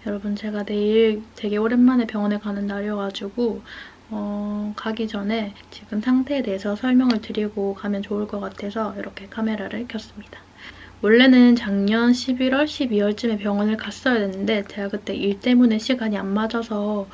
여러분 제가 내일 되게 오랜만에 병원에 가는 날이어가지고 가기 전에 지금 상태에 대해서 설명을 드리고 가면 좋을 것 같아서 이렇게 카메라를 켰습니다. 원래는 작년 11월, 12월쯤에 병원을 갔어야 됐는데 제가 그때 일 때문에 시간이 안 맞아서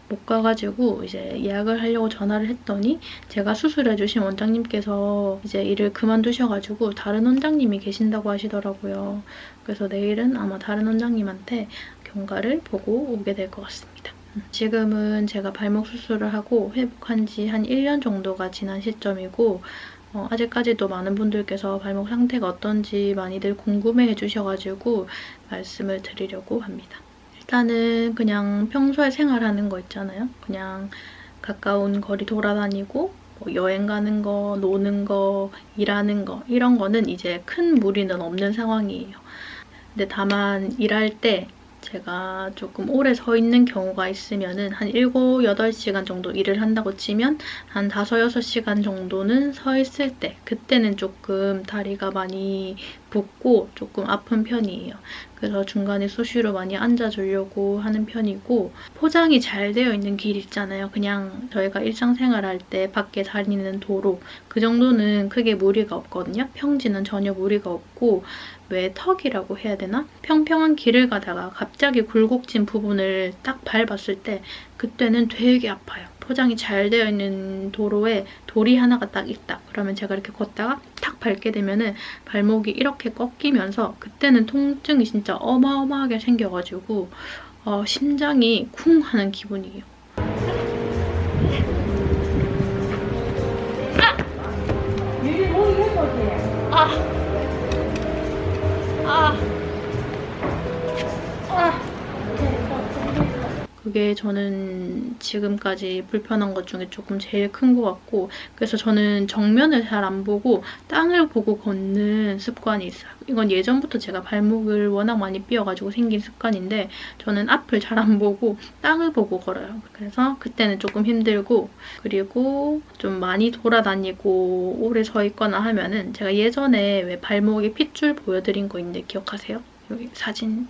못 가가지고 이제 예약을 하려고 전화를 했더니 제가 수술해주신 원장님께서 이제 일을 그만두셔가지고 다른 원장님이 계신다고 하시더라고요. 그래서 내일은 아마 다른 원장님한테 경과를 보고 오게 될 것 같습니다. 지금은 제가 발목 수술을 하고 회복한 지 한 1년 정도가 지난 시점이고 아직까지도 많은 분들께서 발목 상태가 어떤지 많이들 궁금해해 주셔가지고 말씀을 드리려고 합니다. 일단은 그냥 평소에 생활하는 거 있잖아요. 그냥 가까운 거리 돌아다니고 뭐 여행 가는 거, 노는 거, 일하는 거 이런 거는 이제 큰 무리는 없는 상황이에요. 근데 다만 일할 때 제가 조금 오래 서 있는 경우가 있으면은 한 7, 8시간 정도 일을 한다고 치면 한 5, 6시간 정도는 서 있을 때 그때는 조금 다리가 많이 붓고 조금 아픈 편이에요. 그래서 중간에 수시로 많이 앉아주려고 하는 편이고 포장이 잘 되어 있는 길 있잖아요. 그냥 저희가 일상생활할 때 밖에 다니는 도로 그 정도는 크게 무리가 없거든요. 평지는 전혀 무리가 없고 왜 턱이라고 해야 되나? 평평한 길을 가다가 갑자기 굴곡진 부분을 딱 밟았을 때 그때는 되게 아파요. 포장이 잘 되어 있는 도로에 돌이 하나가 딱 있다. 그러면 제가 이렇게 걷다가 탁 밟게 되면은 발목이 이렇게 꺾이면서 그때는 통증이 진짜 어마어마하게 생겨가지고 심장이 쿵 하는 기분이에요. 그게 저는 지금까지 불편한 것 중에 조금 제일 큰 것 같고 그래서 저는 정면을 잘 안 보고 땅을 보고 걷는 습관이 있어요. 이건 예전부터 제가 발목을 워낙 많이 삐어가지고 생긴 습관인데 저는 앞을 잘 안 보고 땅을 보고 걸어요. 그래서 그때는 조금 힘들고 그리고 좀 많이 돌아다니고 오래 서 있거나 하면은 제가 예전에 왜 발목에 핏줄 보여드린 거 있는데 기억하세요? 여기 사진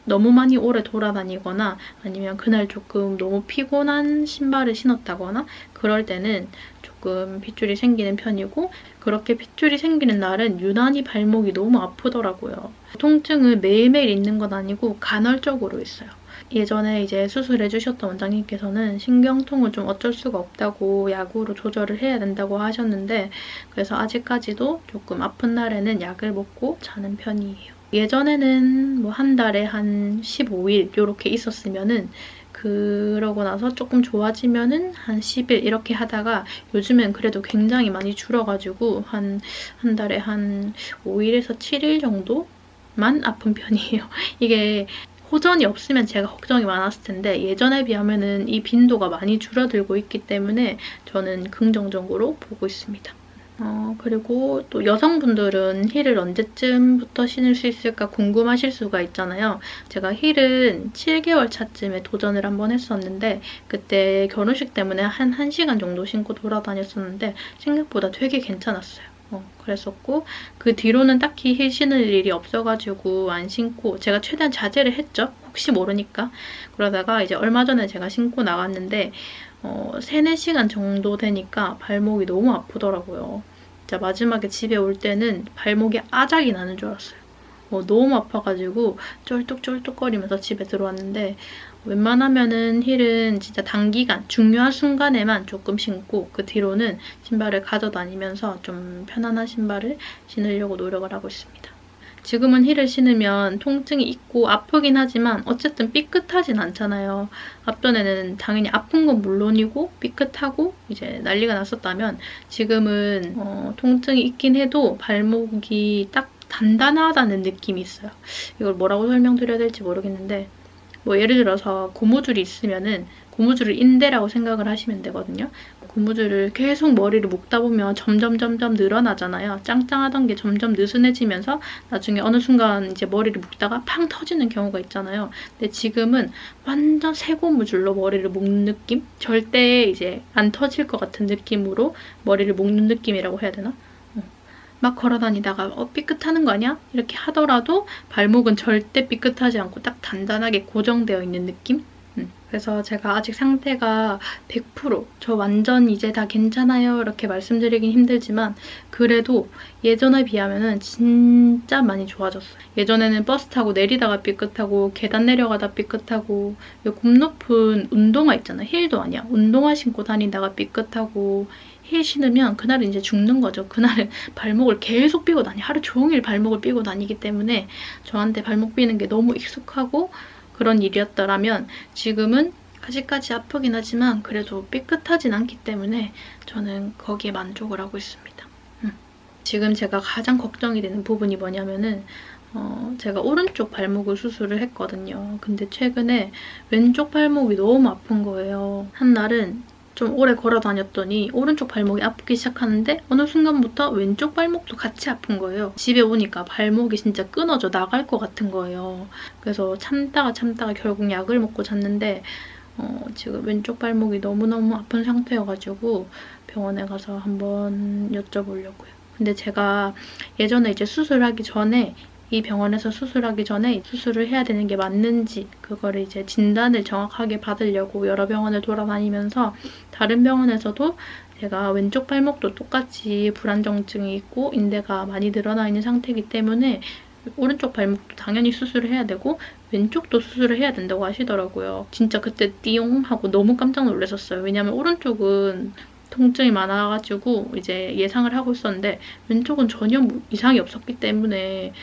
너무 많이 오래 돌아다니거나 아니면 그날 조금 너무 피곤한 신발을 신었다거나 그럴 때는 조금 핏줄이 생기는 편이고 그렇게 핏줄이 생기는 날은 유난히 발목이 너무 아프더라고요. 통증을 매일매일 있는 건 아니고 간헐적으로 있어요. 예전에 이제 수술해주셨던 원장님께서는 신경통을 좀 어쩔 수가 없다고 약으로 조절을 해야 된다고 하셨는데 그래서 아직까지도 조금 아픈 날에는 약을 먹고 자는 편이에요. 예전에는 뭐 한 달에 한 15일 이렇게 있었으면은 그러고 나서 조금 좋아지면은 한 10일 이렇게 하다가 요즘엔 그래도 굉장히 많이 줄어가지고 한 달에 한 5일에서 7일 정도만 아픈 편이에요. 이게 호전이 없으면 제가 걱정이 많았을 텐데 예전에 비하면은 이 빈도가 많이 줄어들고 있기 때문에 저는 긍정적으로 보고 있습니다. 그리고 또 여성분들은 힐을 언제쯤부터 신을 수 있을까 궁금하실 수가 있잖아요. 제가 힐은 7개월 차쯤에 도전을 한번 했었는데 그때 결혼식 때문에 한 1시간 정도 신고 돌아다녔었는데 생각보다 되게 괜찮았어요. 그랬었고 그 뒤로는 딱히 힐 신을 일이 없어가지고 안 신고 제가 최대한 자제를 했죠. 혹시 모르니까. 그러다가 이제 얼마 전에 제가 신고 나갔는데 3, 4시간 정도 되니까 발목이 너무 아프더라고요. 진짜 마지막에 집에 올 때는 발목에 아작이 나는 줄 알았어요. 너무 아파가지고 쩔뚝쩔뚝거리면서 집에 들어왔는데 웬만하면은 힐은 진짜 단기간, 중요한 순간에만 조금 신고 그 뒤로는 신발을 가져다니면서 좀 편안한 신발을 신으려고 노력을 하고 있습니다. 지금은 힐을 신으면 통증이 있고 아프긴 하지만 어쨌든 삐끗하진 않잖아요. 앞전에는 당연히 아픈 건 물론이고 삐끗하고 이제 난리가 났었다면 지금은 통증이 있긴 해도 발목이 딱 단단하다는 느낌이 있어요. 이걸 뭐라고 설명드려야 될지 모르겠는데 뭐 예를 들어서 고무줄이 있으면은 고무줄을 인대라고 생각을 하시면 되거든요. 고무줄을 계속 머리를 묶다 보면 점점 늘어나잖아요. 짱짱하던 게 점점 느슨해지면서 나중에 어느 순간 이제 머리를 묶다가 팡 터지는 경우가 있잖아요. 근데 지금은 완전 새 고무줄로 머리를 묶는 느낌? 절대 이제 안 터질 것 같은 느낌으로 머리를 묶는 느낌이라고 해야 되나? 막 걸어다니다가 삐끗하는 거 아니야? 이렇게 하더라도 발목은 절대 삐끗하지 않고 딱 단단하게 고정되어 있는 느낌? 그래서 제가 아직 상태가 100%, 저 완전 이제 다 괜찮아요 이렇게 말씀드리긴 힘들지만 그래도 예전에 비하면 진짜 많이 좋아졌어요. 예전에는 버스 타고 내리다가 삐끗하고 계단 내려가다 삐끗하고 굽 높은 운동화 있잖아요. 힐도 아니야. 운동화 신고 다니다가 삐끗하고 힐 신으면 그날은 이제 죽는 거죠. 그날은 발목을 계속 삐고 다니, 하루 종일 발목을 삐고 다니기 때문에 저한테 발목 삐는 게 너무 익숙하고 그런 일이었더라면 지금은 아직까지 아프긴 하지만 그래도 삐끗하진 않기 때문에 저는 거기에 만족을 하고 있습니다. 지금 제가 가장 걱정이 되는 부분이 뭐냐면은 제가 오른쪽 발목을 수술을 했거든요. 근데 최근에 왼쪽 발목이 너무 아픈 거예요. 한 날은 좀 오래 걸어 다녔더니 오른쪽 발목이 아프기 시작하는데 어느 순간부터 왼쪽 발목도 같이 아픈 거예요. 집에 오니까 발목이 진짜 끊어져 나갈 것 같은 거예요. 그래서 참다가 결국 약을 먹고 잤는데 지금 왼쪽 발목이 너무너무 아픈 상태여가지고 병원에 가서 한번 여쭤보려고요. 근데 제가 예전에 이제 수술하기 전에 이 병원에서 수술하기 전에 수술을 해야 되는 게 맞는지 그거를 이제 진단을 정확하게 받으려고 여러 병원을 돌아다니면서 다른 병원에서도 제가 왼쪽 발목도 똑같이 불안정증이 있고 인대가 많이 늘어나 있는 상태이기 때문에 오른쪽 발목도 당연히 수술을 해야 되고 왼쪽도 수술을 해야 된다고 하시더라고요. 진짜 그때 띠용 하고 너무 깜짝 놀랐었어요. 왜냐면 오른쪽은 통증이 많아가지고 이제 예상을 하고 있었는데 왼쪽은 전혀 이상이 없었기 때문에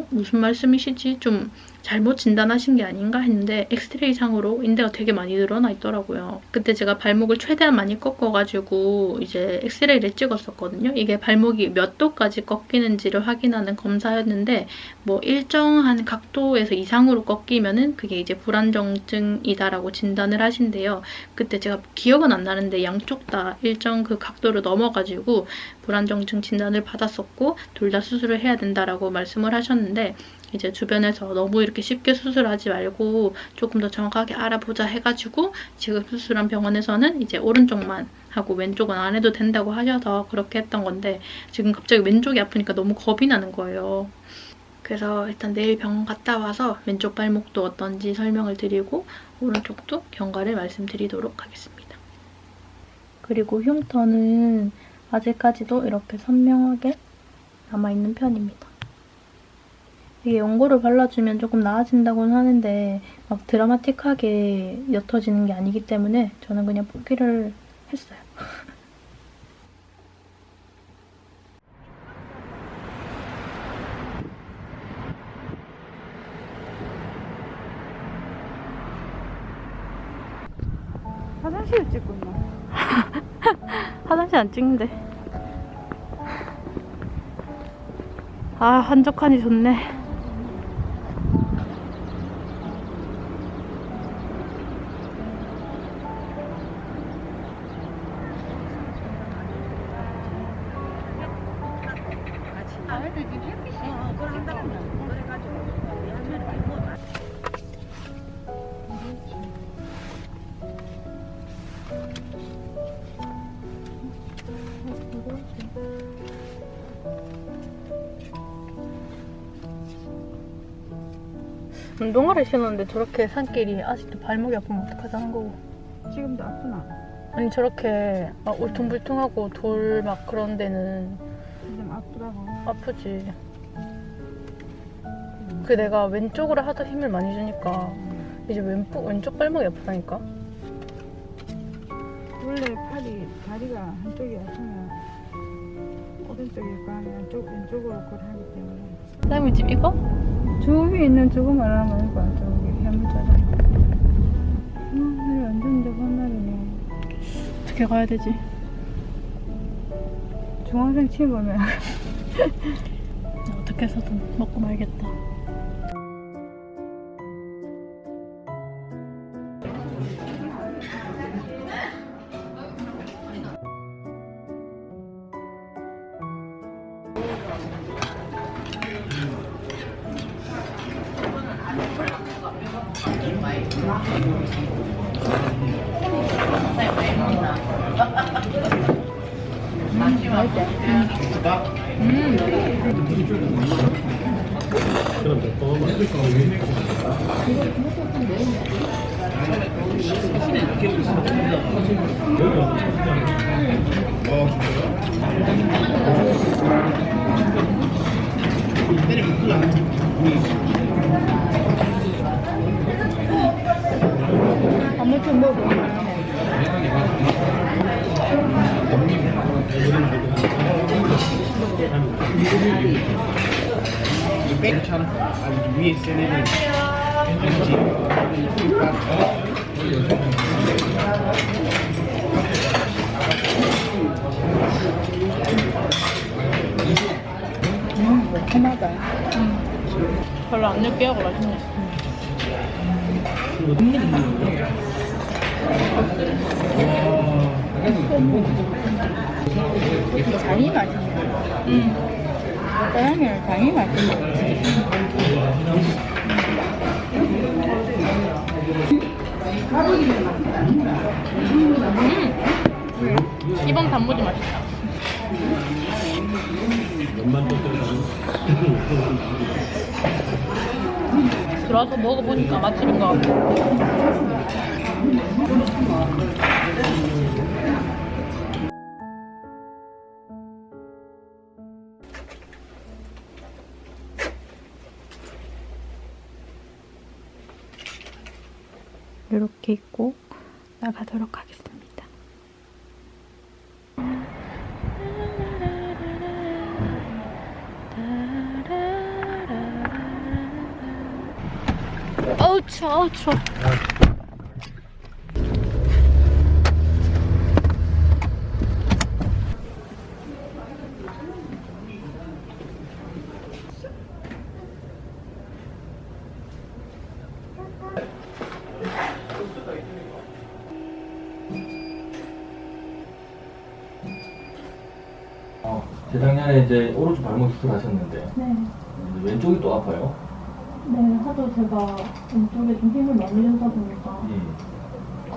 무슨 말씀이시지? 좀 잘못 진단하신 게 아닌가 했는데 엑스레이상으로 인대가 되게 많이 늘어나 있더라고요. 그때 제가 발목을 최대한 많이 꺾어가지고 이제 엑스레이를 찍었었거든요. 이게 발목이 몇 도까지 꺾이는지를 확인하는 검사였는데 뭐 일정한 각도에서 이상으로 꺾이면은 그게 이제 불안정증이다라고 진단을 하신대요. 그때 제가 기억은 안 나는데 양쪽 다 일정 그 각도를 넘어가지고 불안정증 진단을 받았었고 둘 다 수술을 해야 된다라고 말씀을 하셨는데 이제 주변에서 너무 이렇게 쉽게 수술하지 말고 조금 더 정확하게 알아보자 해가지고 지금 수술한 병원에서는 이제 오른쪽만 하고 왼쪽은 안 해도 된다고 하셔서 그렇게 했던 건데 지금 갑자기 왼쪽이 아프니까 너무 겁이 나는 거예요. 그래서 일단 내일 병원 갔다 와서 왼쪽 발목도 어떤지 설명을 드리고 오른쪽도 경과를 말씀드리도록 하겠습니다. 그리고 흉터는 아직까지도 이렇게 선명하게 남아있는 편입니다. 이게 연고를 발라주면 조금 나아진다고는 하는데 막 드라마틱하게 옅어지는 게 아니기 때문에 저는 그냥 포기를 했어요. 화장실을 찍고 있나? 화장실 안 찍는데. 아, 한적하니 좋네. 운동화를 신었는데 저렇게 산길이 아직도 발목이 아프면 어떡하자는 거고. 지금도 아프나? 아니 저렇게 막 울퉁불퉁하고 돌 막 그런 데는 좀 아프다고. 아프지. 그 내가 왼쪽으로 하도 힘을 많이 주니까 이제 왼쪽 발목이 아프다니까. 원래 다리가 한쪽이 아프면 오른쪽일 거 아니야 왼쪽으로 그걸 하기 때문에. 사장님 집 이거? 저 위에 있는 저거 말하는 거야. 저기 해물자장. 내일 완전 저번 날이네. 어떻게 가야 되지? 중앙생 치보면 어떻게 해서든 먹고 말겠다. 맛있다. 아무튼 먹어. 매콤하다. 별로 안 느끼하고 맛있네. 장이 맛있네. 짜장면 장이 맛있네. 이번 단무지 맛있다. 들어와서 먹어보니까 맛집인 것 같고. 이렇게 입고 나가도록 하겠습니다. 어우 추워, 어우 추워. 재작년에 이제 오른쪽 발목 수술하셨는데 네. 이제 왼쪽이 또 아파요. 네, 하도 제가 왼쪽에 좀 힘을 많이 주다 보니까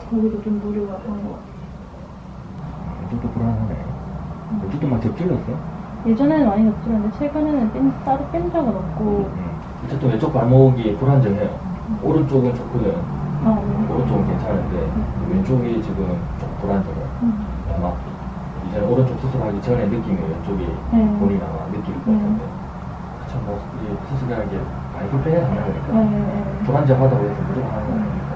거기도 좀 무리가 간 것 같아요. 왼쪽도 불안하네. 왼쪽도 막 접질렀어? 예전에는 많이 접질렀는데 최근에는 따로 뺀 적은 없고. 어쨌든 왼쪽 발목이 불안정해요. 오른쪽은 좋거든. 아, 네. 오른쪽은 괜찮은데 왼쪽이 지금 좀 불안정해. 아마 이제 오른쪽 수술하기 전에 느낌이 왼쪽이 본인 아마 느낄 것 같은데 참 뭐 이 수술이라는 게 많이 불편해야 하는 거니까 불안정하다고 해서 무조건 하는 건 아니니까.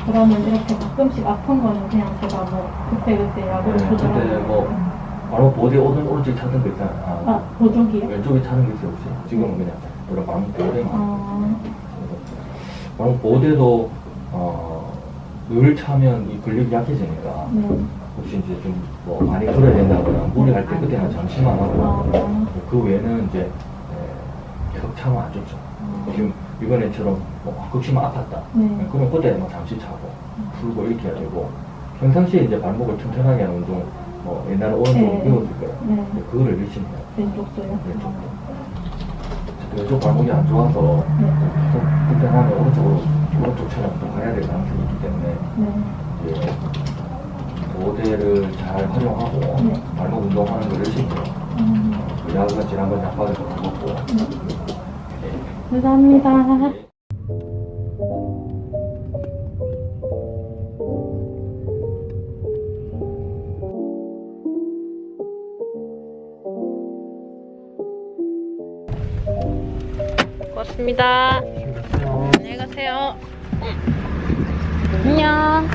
그러면 이렇게 가끔씩 아픈 거는 그냥 제가 뭐 그때 약을 그때 조절하고. 뭐 발목 보호대 오른쪽이 차는 거 있잖아. 아, 보조기요? 왼쪽이 차는 게 있어요 혹시? 지금은 그냥 이런 발목 보호대만. 아, 발목 보호대도 늘 차면 이 근력이 약해지니까 네. 혹시 이제 좀 뭐 많이 걸어야 된다거나 무리할 때 그때는 잠시만 하고 그 외에는 이제 계속 차면 안 좋죠. 지금 이번에처럼 뭐 극심한 아팠다. 네. 그러면 그때 뭐 잠시 차고 풀고 이렇게 해야 되고 평상시에 이제 발목을 튼튼하게 하는 운동 뭐 옛날에 오른쪽으로 네. 배웠을 거예요. 네. 근데 그거를 열심히 해요. 왼쪽도요? 왼쪽도. 왼쪽 발목이 안 좋아서 네. 계속 불편하면 오른쪽처럼 또 가야 될 가능성이 있기 때문에 네. 이제 보호대를 잘 활용하고 네. 발목 운동하는 걸 열심히 해요. 그 약은 지난번 약 받아서 다 먹고. 감사합니다. 고맙습니다. 안녕히 가세요. 안녕.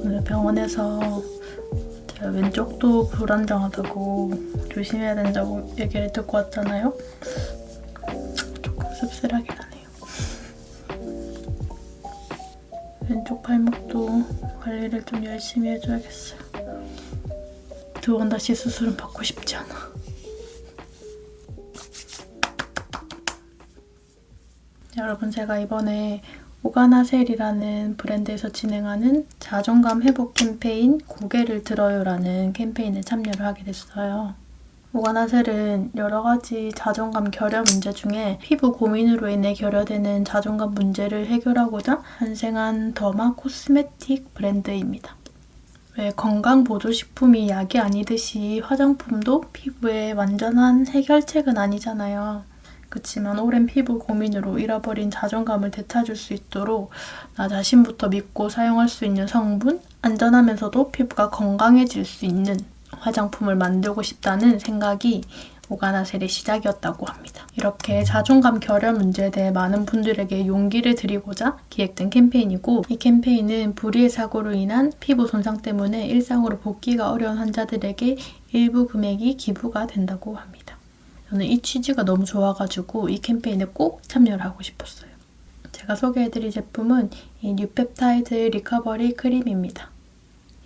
오늘 병원에서 제가 왼쪽도 불안정하다고 조심해야 된다고 얘기를 듣고 왔잖아요. 조금 씁쓸하긴 하네요. 왼쪽 발목도 관리를 좀 열심히 해줘야겠어요. 2번 다시 수술은 받고 싶지 않아. 여러분, 제가 이번에 오가나셀이라는 브랜드에서 진행하는 자존감 회복 캠페인 고개를 들어요라는 캠페인에 참여를 하게 됐어요. 오가나셀은 여러 가지 자존감 결여 문제 중에 피부 고민으로 인해 결여되는 자존감 문제를 해결하고자 탄생한 더마 코스메틱 브랜드입니다. 왜 건강보조식품이 약이 아니듯이 화장품도 피부의 완전한 해결책은 아니잖아요. 그치만 오랜 피부 고민으로 잃어버린 자존감을 되찾을 수 있도록 나 자신부터 믿고 사용할 수 있는 성분, 안전하면서도 피부가 건강해질 수 있는 화장품을 만들고 싶다는 생각이 오가나셀의 시작이었다고 합니다. 이렇게 자존감 결여 문제에 대해 많은 분들에게 용기를 드리고자 기획된 캠페인이고, 이 캠페인은 불의의 사고로 인한 피부 손상 때문에 일상으로 복귀가 어려운 환자들에게 일부 금액이 기부가 된다고 합니다. 저는 이 취지가 너무 좋아가지고 이 캠페인에 꼭 참여를 하고 싶었어요. 제가 소개해드릴 제품은 이 뉴펩타이드 리커버리 크림입니다.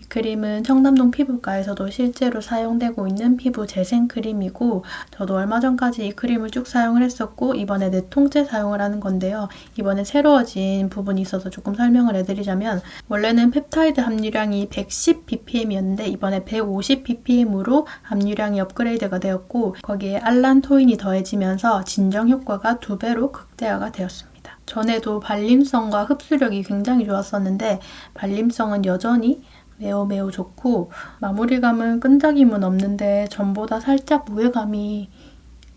이 크림은 청담동 피부과에서도 실제로 사용되고 있는 피부 재생 크림이고, 저도 얼마 전까지 이 크림을 쭉 사용을 했었고 이번에 4통째 사용을 하는 건데요. 이번에 새로워진 부분이 있어서 조금 설명을 해드리자면, 원래는 펩타이드 함유량이 110ppm이었는데 이번에 150ppm으로 함유량이 업그레이드가 되었고, 거기에 알란토인이 더해지면서 진정 효과가 2배로 극대화가 되었습니다. 전에도 발림성과 흡수력이 굉장히 좋았었는데 발림성은 여전히 매우 좋고, 마무리감은 끈적임은 없는데 전보다 살짝 무해감이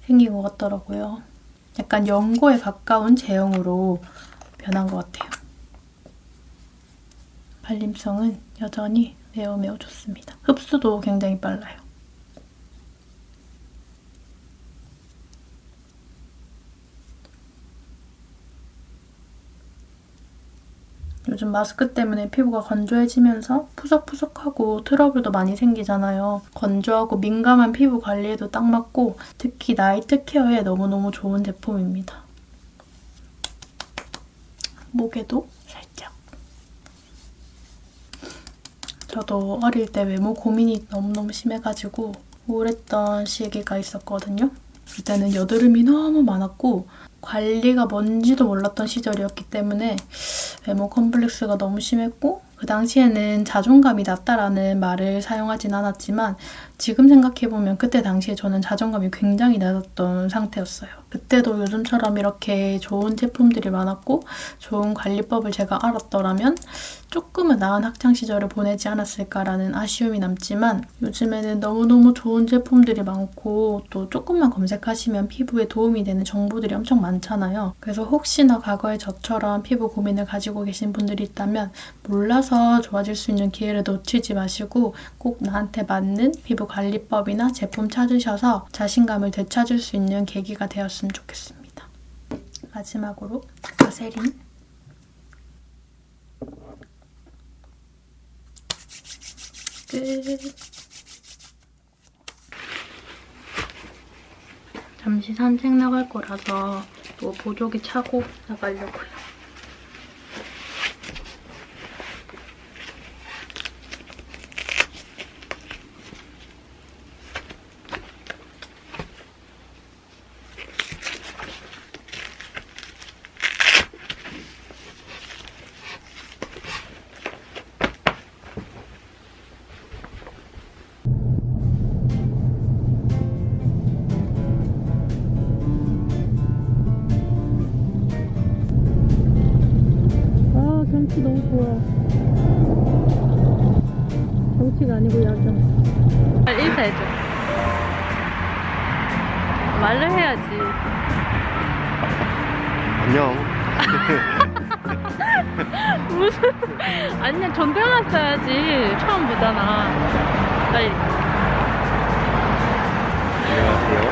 생긴 것 같더라고요. 약간 연고에 가까운 제형으로 변한 것 같아요. 발림성은 여전히 매우 좋습니다. 흡수도 굉장히 빨라요. 요즘 마스크 때문에 피부가 건조해지면서 푸석푸석하고 트러블도 많이 생기잖아요. 건조하고 민감한 피부 관리에도 딱 맞고 특히 나이트 케어에 너무너무 좋은 제품입니다. 목에도 살짝. 저도 어릴 때 외모 고민이 너무너무 심해가지고 우울했던 시기가 있었거든요. 그때는 여드름이 너무 많았고 관리가 뭔지도 몰랐던 시절이었기 때문에 외모 컴플렉스가 너무 심했고, 그 당시에는 자존감이 낮다라는 말을 사용하진 않았지만 지금 생각해보면 그때 당시에 저는 자존감이 굉장히 낮았던 상태였어요. 그때도 요즘처럼 이렇게 좋은 제품들이 많았고 좋은 관리법을 제가 알았더라면 조금은 나은 학창시절을 보내지 않았을까라는 아쉬움이 남지만, 요즘에는 너무너무 좋은 제품들이 많고 또 조금만 검색하시면 피부에 도움이 되는 정보들이 엄청 많잖아요. 그래서 혹시나 과거에 저처럼 피부 고민을 가지고 계신 분들이 있다면 몰라서 좋아질 수 있는 기회를 놓치지 마시고 꼭 나한테 맞는 피부 관리법이나 제품 찾으셔서 자신감을 되찾을 수 있는 계기가 되었으면 좋겠습니다. 마지막으로 바세린. 끝. 잠시 산책 나갈 거라서 또 보조기 차고 나가려고요. 경치 너무 좋아. 경치가 아니고 야경. 빨리 인사해줘. 말을 해야지. 안녕. 무슨 안녕, 존댓말 써야지. 처음 보잖아. 빨리. 안녕하세요.